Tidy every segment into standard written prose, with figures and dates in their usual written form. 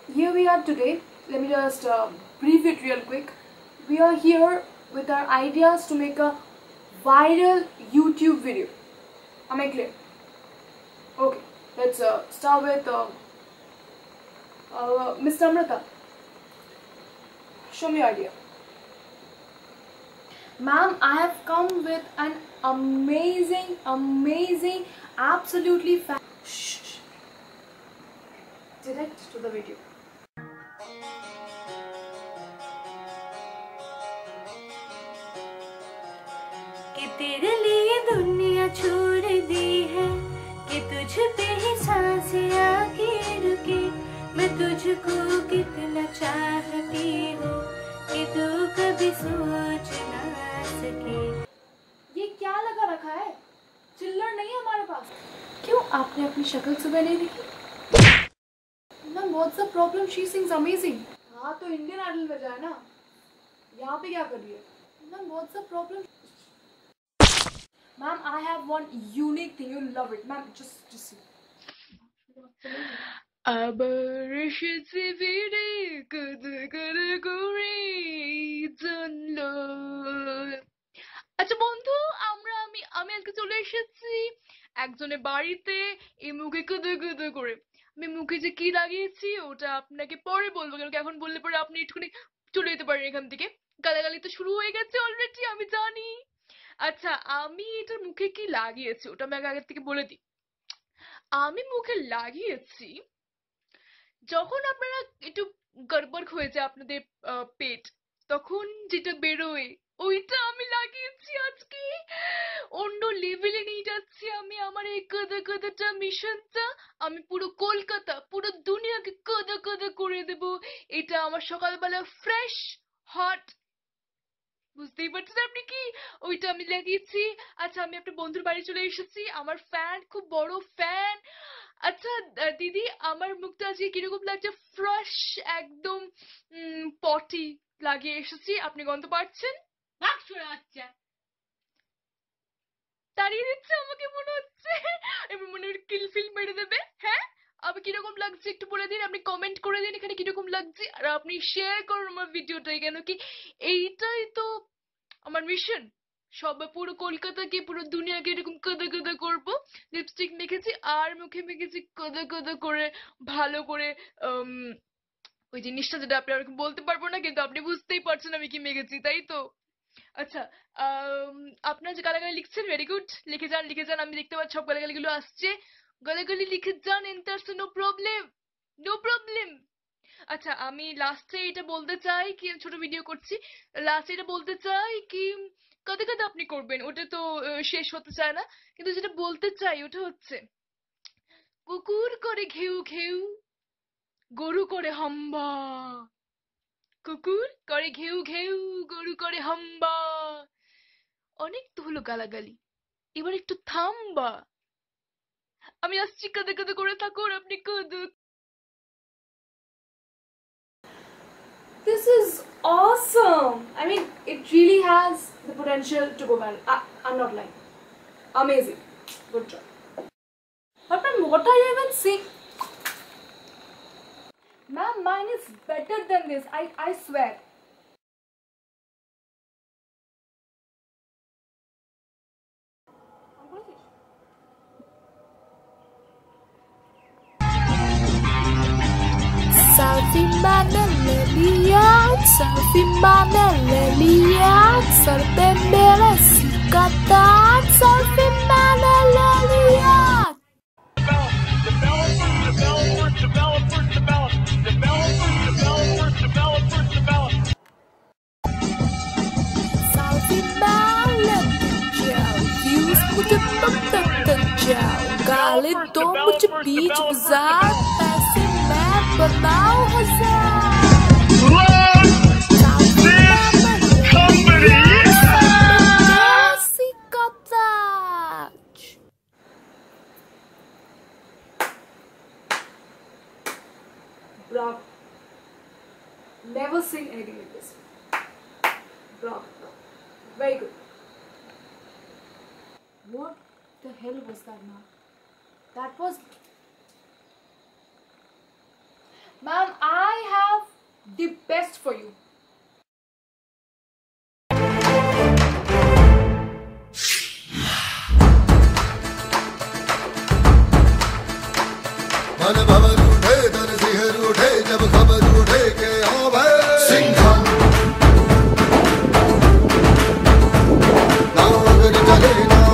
here we are today. Let me just brief it real quick. We are here with our ideas to make a viral YouTube video. Am I clear? Okay, let's start with Ms. Namrata. Show me your idea. Ma'am, I have come with an amazing, absolutely shh. Direct to the video. कि तेरे लिए दुनिया छोड़ दी है, कि तुझ पे ही सांसें आके रुके, मैं तुझको कितना चाहती हूँ कि तू कभी सोच ना सके। ये क्या लगा रखा है? चिल्लर नहीं है हमारे पास। क्यों आपने अपनी शक्ल सुबह नहीं देखी? Ma'am, what's the problem? She sings amazing. हाँ तो इंडियन आइडल बजाए ना, यहाँ पे क्या कर रही है? Ma'am, what's the problem? Ma'am, I have one unique thing. You'll love it. Ma'am, just see. আবার এসেছে ফিরে কদর করে করে জানলো। আচ্ছা বন্ধু, আমি আজকে চলে এসেছি একজনের বাড়িতে এই মুখে কদর কদর করে। আমি মুখে যে কি লাগিয়েছি ওটা আপনাকে পরে বলবো, কারণ এখন বললে পরে আপনি একটুখানি চলে যেতে পারেন এখান থেকে। গালাগালি তো শুরু হয়ে গেছে অলরেডি, আমি জানি। আচ্ছা, আমি এটার মুখে কি লাগিয়েছি ওটা আমি আগের থেকে বলে দিই। আমি মুখে লাগিয়েছি, যখন আপনারা একটু গড়বড় হয়ে যায় আপনাদের পেট, তখন যেটা বেরোয় ওইটা আমি লাগিয়েছি আজকে। অন্য লেভেলে নিয়ে যাচ্ছি আমি আমার এই কাদা কাদাটা মিশনটা। আমি পুরো কলকাতা, পুরো দুনিয়াকে কাদা কাদা করে দেব। এটা আমার সকালবেলা ফ্রেশ হট, বুঝতেই পারছেন আপনি কি? ওইটা আমি লাগিয়েছি। আচ্ছা, আমি একটা বন্ধুর বাড়ি চলে এসেছি, আমার ফ্যান, খুব বড় ফ্যান। আচ্ছা দিদি, আমার মুখটা আজকে কিরকম লাগছে? ফ্রেশ একদম পটি লাগিয়ে এসেছি, আপনি গন্ধ পাচ্ছেন? বাচ্চা তাড়িয়ে দিচ্ছে আমাকে মনে হচ্ছে, এবার মনে হয় কিল ফিল মেরে দেবে। হ্যাঁ, আমি কিরকম লাগছে একটু বলে দিন, আপনি কমেন্ট করে দিন এখানে কিরকম লাগছে, আর আপনি শেয়ার করুন আমার ভিডিওটাই, কেন কি এইটাই তো আমার মিশন। সবাই পুরো কলকাতাকে, পুরো দুনিয়াকে এরকম কাদা কাদা করবো। লিপস্টিক মেখেছি আর মুখে মেখেছি কাদা কাদা করে, ভালো করে। ওই জিনিসটা যেটা আপনি আমাকে বলতে পারবো না, কিন্তু আপনি বুঝতেই পারছেন আমি কি মেখেছি, তাই তো? আচ্ছা, আপনার যে গালাগালি লিখছেন, ভেরি গুড, লিখে যান লিখে যান, আমি দেখতে পাচ্ছি সব গালাগালিগুলো আসছে। গালাগালি লিখে যান, এন্টারস, নো প্রবলেম, নো প্রবলেম। আচ্ছা, আমি লাস্টে এটা বলতে চাই কি, ছোট ভিডিও করছি, লাস্টে এটা বলতে চাই কি, কাঁদে কাঁদে আপনি করবেন, ওটা তো শেষ হতে চায় না, কিন্তু যেটা বলতে চাই ওটা হচ্ছে, কুকুর করে ঘেউ ঘেউ, গরু করে হাম্বা। কুকুর করে ঘেউ ঘেউ, গরু করে হাম্বা। অনেক তো হলো গালাগালি, এবার একটু থামবা। আমি আসছি, কাঁদে কাঁদে করে থাকুন আপনি, কাঁদুক। This is awesome. I mean, it really has the potential to go viral. I'm not lying. Amazing. Good job. But ma'am, what are you even saying? Ma'am, mine is better than this. I swear. Selfie mana lihat, selfie mana lihat, serpembele sikatan, selfie mana lihat. Selfie mana jauh, views muda terjauh, kali itu muda beach besar, pasti map bernau hazard. Bravo. Never sing anything like this. Bravo. Very good. What the hell was that now? That was... Ma'am, the best for you. मन भवर उठे तन सिहर उठे जब खबर उठे के आवे सिंघम ना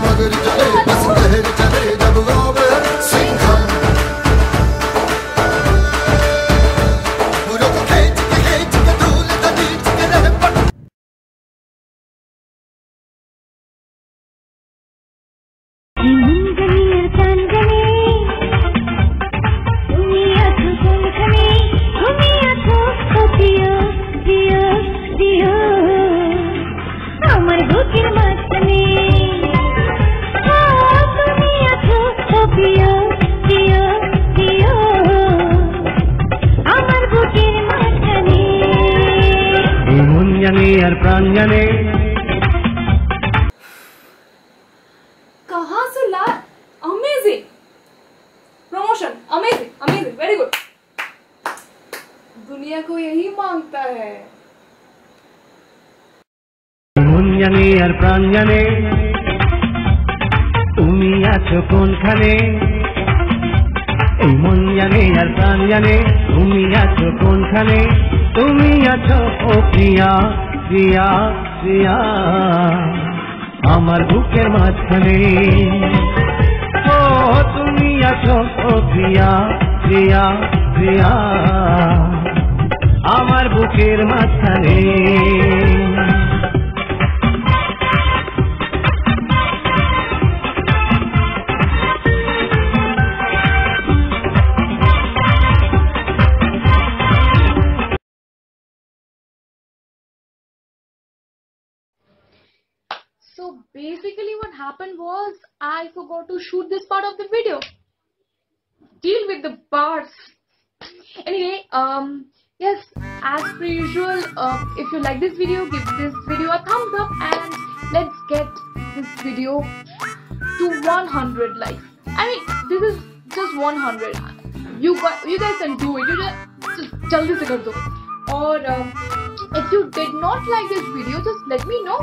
मगर चले बस लहर चले जब आवे सिंघम पूरा खेच के धूल तनीच के रहे पट प्रांगणे कहाँ से ला? Amazing promotion, amazing amazing, very good. दुनिया को यही मांगता है। मुंजने और प्रांगणे তুমি আছো কোনখানে এই মুঞ্জনে আর প্রাঞ্জনে তুমি আছো কোনখানে তুমি আছো ও প্রিয়া প্রিয়া প্রিয়া আমার বুকের মাঝখানে ও তুমি আছো ও প্রিয়া প্রিয়া প্রিয়া আমার বুকের মাঝখানে So basically what happened was I forgot to shoot this part of the video. Deal with the parts. Anyway, yes, as per usual, if you like this video, give this video a thumbs up and let's get this video to 100 likes. I mean, this is just 100. You guys can do it. You just jaldi se kar do. Or if you did not like this video, just let me know.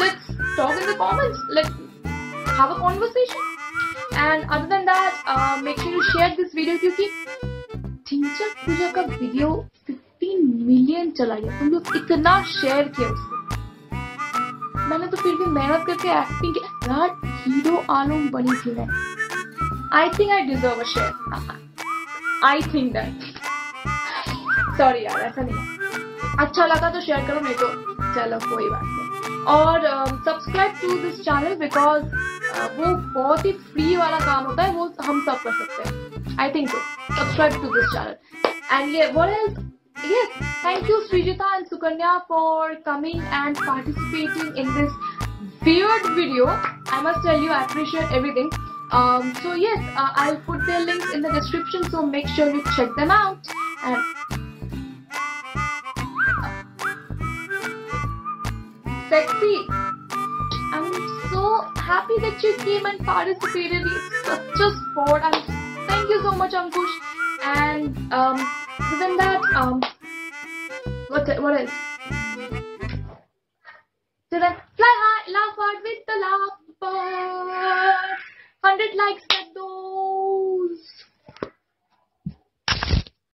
Let's talk in the comments. Let's have a conversation. And other than that, make sure you share this video क्योंकि थिंचर पूजा का video 15 million चला गया। तुम लोग इतना share किया उसको। मैंने तो फिर भी मेहनत करके एक्टिंग की। यार हीरो आलम बनी थी मैं। I think I deserve a share. I think that. Sorry यार, ऐसा नहीं है। अच्छा लगा तो शेयर करो, नहीं तो चलो कोई बात नहीं। और subscribe to this channel because वो बहुत ही फ्री वाला काम होता है, वो हम सब कर सकते हैं। I think so. Subscribe to this channel and ये what else, yes, thank you Srijita and Sukanya for coming and participating in this weird video. I must tell you, I appreciate everything. So yes, I'll put their links in the description, so make sure you check them out. And sexy, I'm so happy that you came and participated. It's such a sport. And thank you so much, Ankush. And other than that, what else? Did I fly high, laugh